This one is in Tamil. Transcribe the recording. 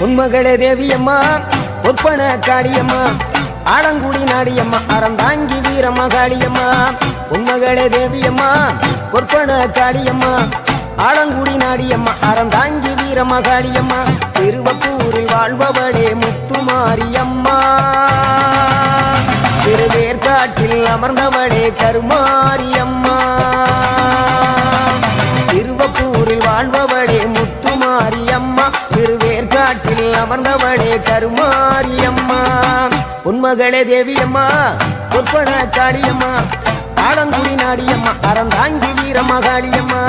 உன்மகளே தேவியம்மா ஒப்பன காளியம்மா ஆலங்குடி நாடியம்மா அறந்தாங்கி வீரம்மா காளியம்மா உன்மகளே தேவியம்மா ஒப்பன காளியம்மா ஆலங்குடி நாடியம்மா அறந்தாங்கி வீரம்மா காளியம்மா திருவப்பூரில் வாழ்பவளே முத்துமாரியம்மா திருவேற்காட்டில் அமர்ந்தவளே கருமாரியம்மா திருவப்பூரில் வாழ்பவளே முத்துமாரியம்மா திருவேற்காட்டில் அமர்ந்தவளே கருமாரியம்மா உன்மகளே தேவியம்மா ஒப்பன காளியம்மா ஆலங்குடி நாடியம்மா அறந்தாங்கி வீரம்மா காளியம்மா